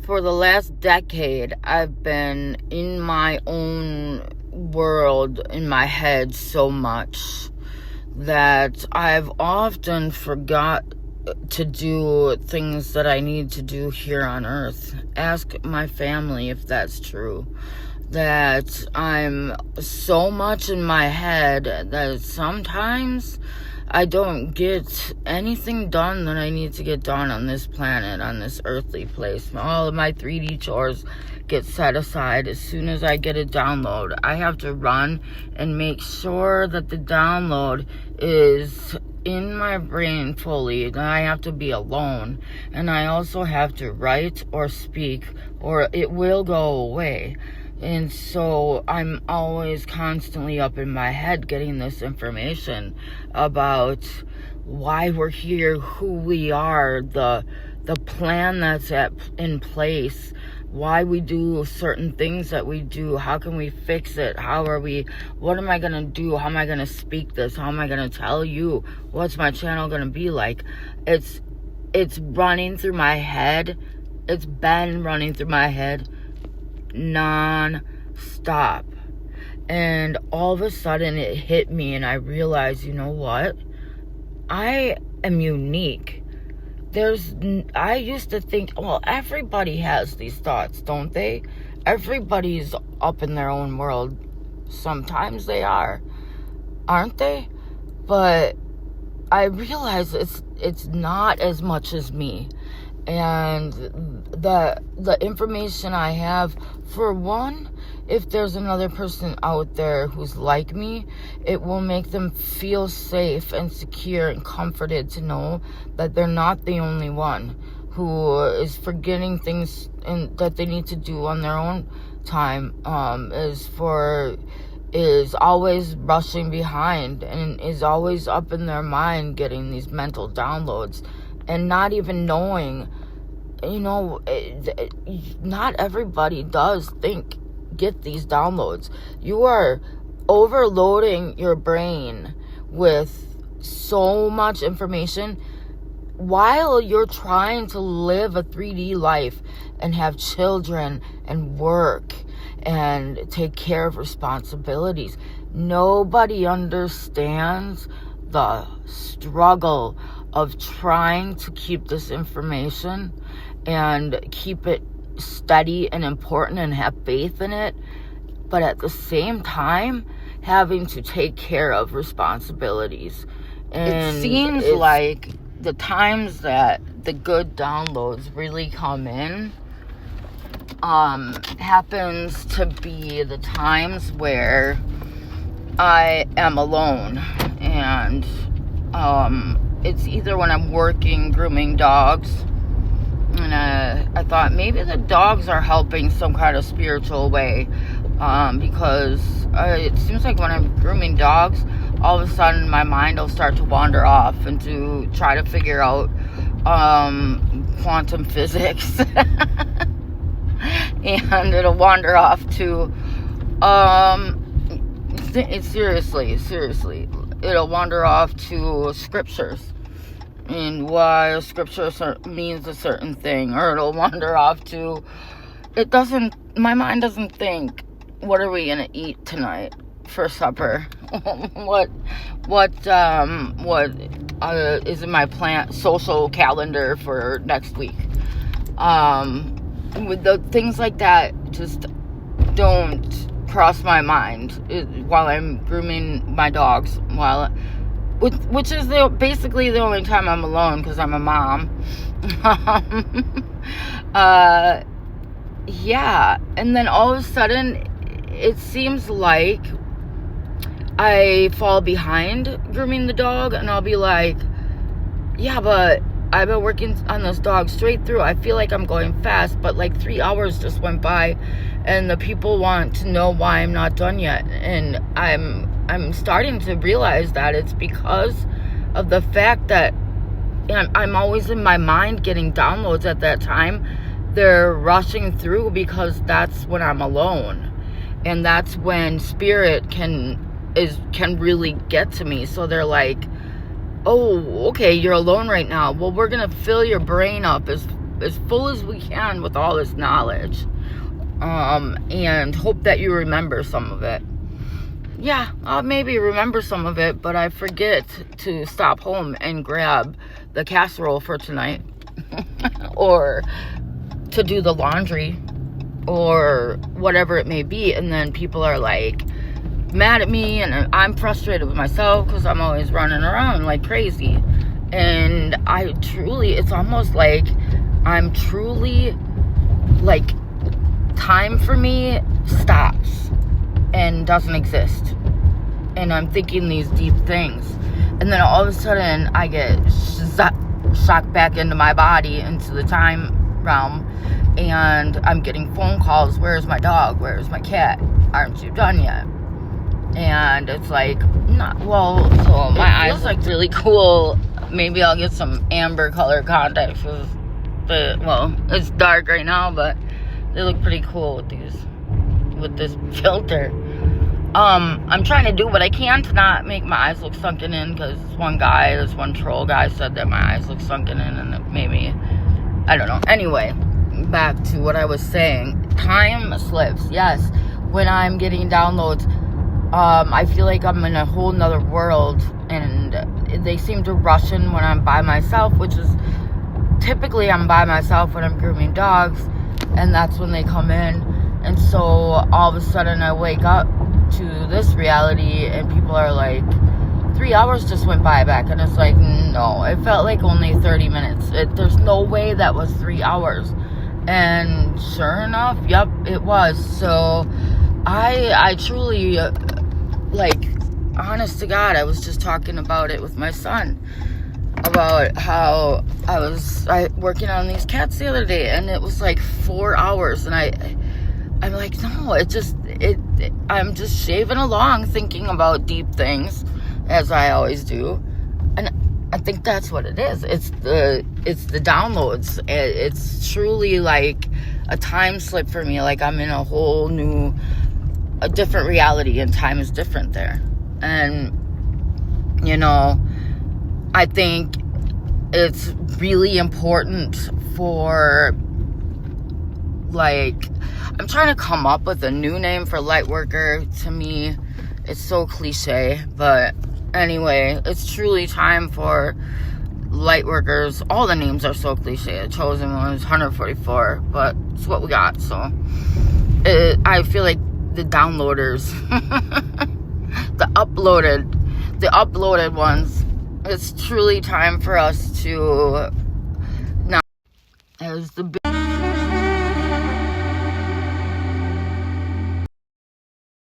for the last decade, I've been in my own world, in my head so much that I've often forgot to do things that I need to do here on earth. Ask my family if that's true. That I'm so much in my head that sometimes I don't get anything done that I need to get done on this planet, on this earthly place. All of my 3D chores get set aside as soon as I get a download. I have to run and make sure that the download is in my brain fully, and I have to be alone. And I also have to write or speak, or it will go away. And so I'm always constantly up in my head getting this information about why we're here, who we are, the plan that's in place, why we do certain things that we do, how can we fix it, what am I going to do, how am I going to speak this, how am I going to tell you, what's my channel going to be like. It's running through my head. It's been running through my head non-stop, and all of a sudden it hit me, and I realized, you know what, I am unique. I used to think, well, everybody has these thoughts, don't they? Everybody's up in their own world. Sometimes they aren't they? But I realized it's not as much as me. And the information I have, for one, if there's another person out there who's like me, it will make them feel safe and secure and comforted to know that they're not the only one who is forgetting things that they need to do on their own time, is always rushing behind and is always up in their mind getting these mental downloads and not even knowing, not everybody does get these downloads. You are overloading your brain with so much information while you're trying to live a 3D life and have children and work and take care of responsibilities. Nobody understands the struggle of trying to keep this information and keep it steady and important and have faith in it, but at the same time having to take care of responsibilities. And it seems like the times that the good downloads really come in happens to be the times where I am alone, and it's either when I'm working grooming dogs, and I thought maybe the dogs are helping some kind of spiritual way, because it seems like when I'm grooming dogs, all of a sudden my mind will start to wander off and to try to figure out quantum physics and it'll wander off to seriously it'll wander off to scriptures and why a scripture means a certain thing, or it'll wander off to, my mind doesn't think, what are we gonna eat tonight for supper? what is in my social calendar for next week? With the things like that just don't cross my mind while I'm grooming my dogs, which is basically the only time I'm alone because I'm a mom. Yeah, and then all of a sudden it seems like I fall behind grooming the dog, and I'll be like, yeah, but I've been working on this dog straight through. I feel like I'm going fast, but like 3 hours just went by, and the people want to know why I'm not done yet. And I'm starting to realize that it's because of the fact that I'm always in my mind getting downloads at that time. They're rushing through because that's when I'm alone, and that's when spirit can really get to me. So they're like, oh, okay, you're alone right now. Well, we're gonna fill your brain up as full as we can with all this knowledge. And hope that you remember some of it. Yeah, I'll maybe remember some of it, but I forget to stop home and grab the casserole for tonight. Or to do the laundry. Or whatever it may be. And then people are like mad at me. And I'm frustrated with myself because I'm always running around like crazy. And it's almost like I'm truly, like, time for me stops and doesn't exist. And I'm thinking these deep things. And then all of a sudden, I get shocked back into my body, into the time realm. And I'm getting phone calls. Where's my dog? Where's my cat? Aren't you done yet? And it's like, so my eyes look really cool. Maybe I'll get some amber color contacts. It's dark right now, but they look pretty cool with this filter. I'm trying to do what I can to not make my eyes look sunken in, because this one troll guy said that my eyes look sunken in, and it made me, I don't know. Anyway, back to what I was saying. Time slips, yes. When I'm getting downloads, I feel like I'm in a whole nother world, and they seem to rush in when I'm by myself, which is typically I'm by myself when I'm grooming dogs, and that's when they come in. And so all of a sudden I wake up to this reality, and people are like, 3 hours just went by back, and it's like, no, it felt like only 30 minutes. There's no way that was 3 hours. And sure enough, yep, it was. So I truly, like, honest to God, I was just talking about it with my son, about how I was working on these cats the other day, and it was like 4 hours, and I'm like, no, I'm just shaving along thinking about deep things, as I always do. And I think that's what it is. It's the downloads. It's truly like a time slip for me. Like I'm in a whole new, a different reality, and time is different there. And, I think it's really important for, like, I'm trying to come up with a new name for light worker. To me, it's so cliche, but anyway, it's truly time for light workers. All the names are so cliche. The chosen one is 144, but it's what we got. So I feel like the downloaders, the uploaded ones, it's truly time for us to, now, as the